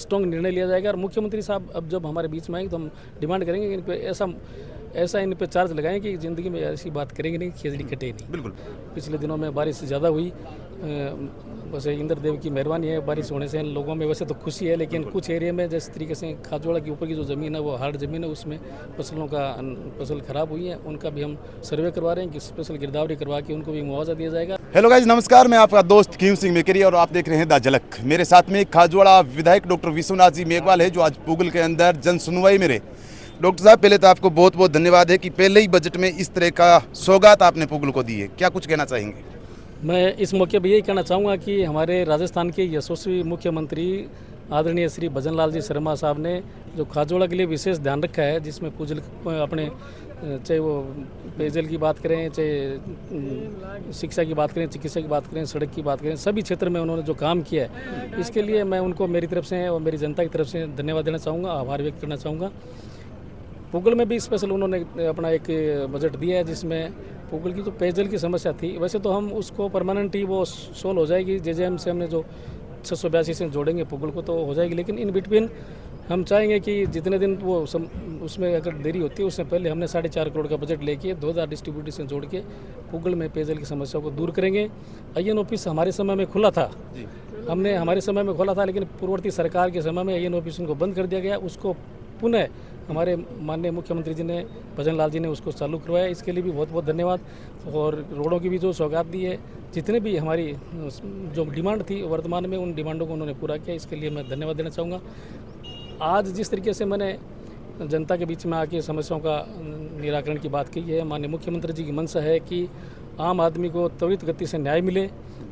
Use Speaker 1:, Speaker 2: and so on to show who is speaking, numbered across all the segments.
Speaker 1: Strong निर्णय लिया जाएगा। और मुख्यमंत्री साहब अब जब हमारे बीच में आएंगे तो हम डिमांड करेंगे कि इन पे ऐसा इन पे चार्ज लगाएं कि ज़िंदगी में ऐसी बात करेंगे नहीं, खिचड़ी कटे नहीं।
Speaker 2: बिल्कुल।
Speaker 1: पिछले दिनों में बारिश ज़्यादा हुई, वैसे इंद्र देव की मेहरबानी है, बारिश होने से लोगों में वैसे तो खुशी है, लेकिन कुछ एरिया में जिस तरीके से खाजोड़ा के ऊपर की जो ज़मीन है वो हार्ड ज़मीन है, उसमें फसल ख़राब हुई है, उनका भी हम सर्वे करवा रहे हैं कि स्पेशल गिरदावरी करवा के उनको भी मुआवजा दिया जाएगा।
Speaker 2: हेलो गाइज, नमस्कार। मैं आपका दोस्त कीम सिंह मेकरी और आप देख रहे हैं द झलक। मेरे साथ में खाजोड़ा विधायक डॉक्टर विश्वनाथ जी मेघवाल है, जो आज पुगल के अंदर जन सुनवाई में रहे। डॉक्टर साहब, पहले तो आपको बहुत बहुत धन्यवाद है कि पहले ही बजट में इस तरह का सौगात आपने पुगल को दी है। क्या कुछ कहना चाहेंगे?
Speaker 1: मैं इस मौके पर यही कहना चाहूँगा कि हमारे राजस्थान के यशस्वी मुख्यमंत्री आदरणीय श्री भजन लाल जी शर्मा साहब ने जो खाजोड़ा के लिए विशेष ध्यान रखा है, जिसमें पुजल अपने चाहे वो पेयजल की बात करें, चाहे शिक्षा की बात करें, चिकित्सा की बात करें, सड़क की बात करें, सभी क्षेत्र में उन्होंने जो काम किया है, इसके लिए मैं उनको मेरी तरफ से और मेरी जनता की तरफ से धन्यवाद देना चाहूँगा, आभार व्यक्त करना चाहूँगा। पुगल में भी स्पेशल उन्होंने अपना एक बजट दिया है, जिसमें पुगल की जो पेयजल की समस्या थी, वैसे तो हम उसको परमानेंट ही वो सोल्व हो जाएगी, जेजेएम से हमने जो 682 से जोड़ेंगे पुगल को तो हो जाएगी, लेकिन इन बिटवीन हम चाहेंगे कि जितने दिन वो उसमें अगर देरी होती है, उससे पहले हमने 4.5 करोड़ का बजट लेके 2000 डिस्ट्रीब्यूटर से जोड़ के पुगल में पेयजल की समस्या को दूर करेंगे। आईएन ऑफिस हमारे समय में खुला था, हमने हमारे समय में खोला था, लेकिन पूर्ववर्ती सरकार के समय में आईएन ऑफिस उनको बंद कर दिया गया। उसको पुनः हमारे माननीय मुख्यमंत्री जी ने, भजन लाल जी ने उसको चालू करवाया, इसके लिए भी बहुत बहुत धन्यवाद। और रोडों की भी जो सौगात दी है, जितने भी हमारी जो डिमांड थी वर्तमान में, उन डिमांडों को उन्होंने पूरा किया, इसके लिए मैं धन्यवाद देना चाहूँगा। आज जिस तरीके से मैंने जनता के बीच में आके समस्याओं का निराकरण की बात की है, माननीय मुख्यमंत्री जी की मंशा है कि आम आदमी को त्वरित गति से न्याय मिले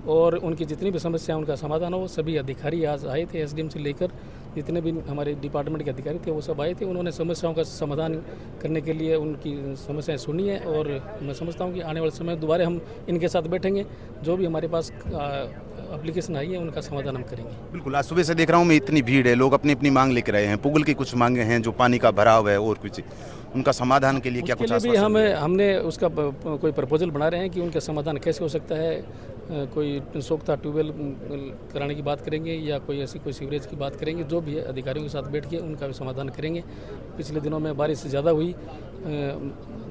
Speaker 1: और उनकी जितनी भी समस्या उनका समाधान हो। सभी अधिकारी आज आए थे, एसडीएम से लेकर जितने भी हमारे डिपार्टमेंट के अधिकारी थे वो सब आए थे। उन्होंने समस्याओं का समाधान करने के लिए उनकी समस्याएं सुनी है, और मैं समझता हूं कि आने वाले समय दोबारा हम इनके साथ बैठेंगे, जो भी हमारे पास एप्लीकेशन आई है उनका समाधान हम करेंगे।
Speaker 2: बिल्कुल। आज सुबह से देख रहा हूँ मैं, इतनी भीड़ है, लोग अपनी अपनी मांग लेकर आए हैं। पुगल की कुछ मांगे हैं, जो पानी का भराव है और कुछ, उनका समाधान के लिए क्या कुछ
Speaker 1: भी हमने उसका कोई प्रपोजल बना रहे हैं कि उनका समाधान कैसे हो सकता है। कोई सोख्ता ट्यूबवेल कराने की बात करेंगे या कोई ऐसी कोई सीवरेज की बात करेंगे, जो भी है अधिकारियों के साथ बैठ के उनका भी समाधान करेंगे। पिछले दिनों में बारिश ज़्यादा हुई,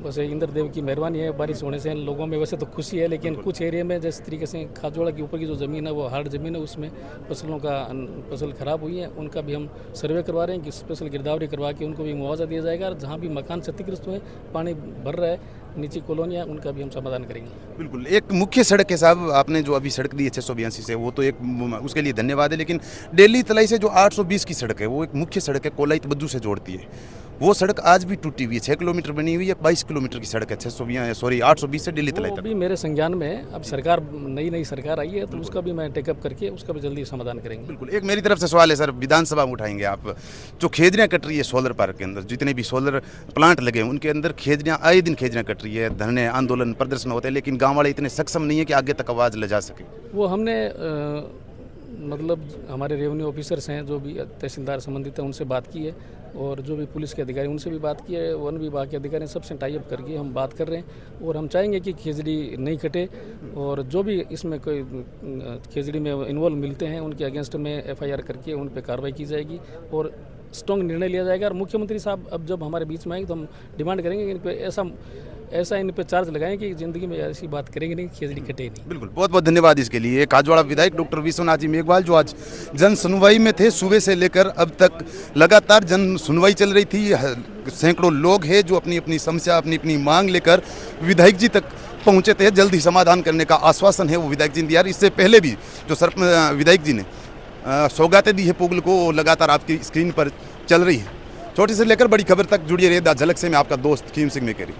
Speaker 1: वैसे इंद्र देव की मेहरबानी है, बारिश होने से लोगों में वैसे तो खुशी है, लेकिन कुछ एरिया में जिस तरीके से खाजोड़ा के ऊपर की जो ज़मीन है वो हार्ड ज़मीन है, उसमें फसल ख़राब हुई है, उनका भी हम सर्वे करवा रहे हैं कि स्पेशल गिरदावरी करवा के उनको भी मुआवजा दिया जाएगा। और जहाँ भी मकान क्षतिग्रस्त हुए, पानी भर रहा है नीचे कॉलोनियाँ, उनका भी हम समाधान करेंगे।
Speaker 2: बिल्कुल। एक मुख्य सड़क है साहब, आपने जो अभी सड़क दी है 682 से, वो तो एक उसके लिए धन्यवाद है, लेकिन दिल्ली तलाई से जो 820 की सड़क है, वो एक मुख्य सड़क है, कोलाई बद्दू से जोड़ती है। वो सड़क आज भी टूटी हुई है। 6 किलोमीटर बनी हुई है, 22 किलोमीटर की सड़क है। 820 से दिल्ली तलाई तक
Speaker 1: भी मेरे संज्ञान में। अब सरकार नई सरकार आई है, तो उसका भी मैं टेकअप करके उसका भी जल्दी समाधान करेंगे।
Speaker 2: बिल्कुल। एक मेरी तरफ से सवाल है सर, विधानसभा में उठाएंगे आप, जो खेजड़ियाँ कट रही है सोलर पार्क के अंदर, जितने भी सोलर प्लांट लगे हैं उनके अंदर खेजड़ियाँ, आए दिन खेजड़ियाँ कट रही है, धरने आंदोलन प्रदर्शन होते हैं, लेकिन गाँव वाले इतने सक्षम नहीं है कि आगे तक आवाज़ ले जा सके।
Speaker 1: वो हमने मतलब हमारे रेवेन्यू ऑफिसर्स हैं, जो भी तहसीलदार संबंधित हैं, उनसे बात की है, और जो भी पुलिस के अधिकारी उनसे भी बात की है, वन विभाग के अधिकारी सबसे टाई अप करके हम बात कर रहे हैं। और हम चाहेंगे कि खेजड़ी नहीं कटे, और जो भी इसमें कोई खेजड़ी में इन्वॉल्व मिलते हैं उनके अगेंस्ट में एफआईआर करके उन पर कार्रवाई की जाएगी और स्ट्रॉन्ग निर्णय लिया जाएगा। और मुख्यमंत्री साहब अब जब हमारे बीच में आएंगे तो हम डिमांड करेंगे कि इन पर ऐसा इन पे चार्ज लगाएं कि ज़िंदगी में ऐसी बात करेंगे नहीं, खिचड़ी कटे नहीं।
Speaker 2: बिल्कुल। बहुत बहुत धन्यवाद इसके लिए। खाजोड़ा विधायक डॉक्टर विश्वनाथ जी मेघवाल, जो आज जन सुनवाई में थे, सुबह से लेकर अब तक लगातार जन सुनवाई चल रही थी। सैकड़ों लोग हैं जो अपनी अपनी समस्या, अपनी अपनी मांग लेकर विधायक जी तक पहुंचे थे। जल्द ही समाधान करने का आश्वासन है वो विधायक जी ने दिया। इससे पहले भी जो विधायक जी ने सौगातें दी है पुगल को, लगातार आपकी स्क्रीन पर चल रही है। छोटी से लेकर बड़ी खबर तक जुड़िए रहिए द झलक से। मैं आपका दोस्त कीम सिंह मेकरी।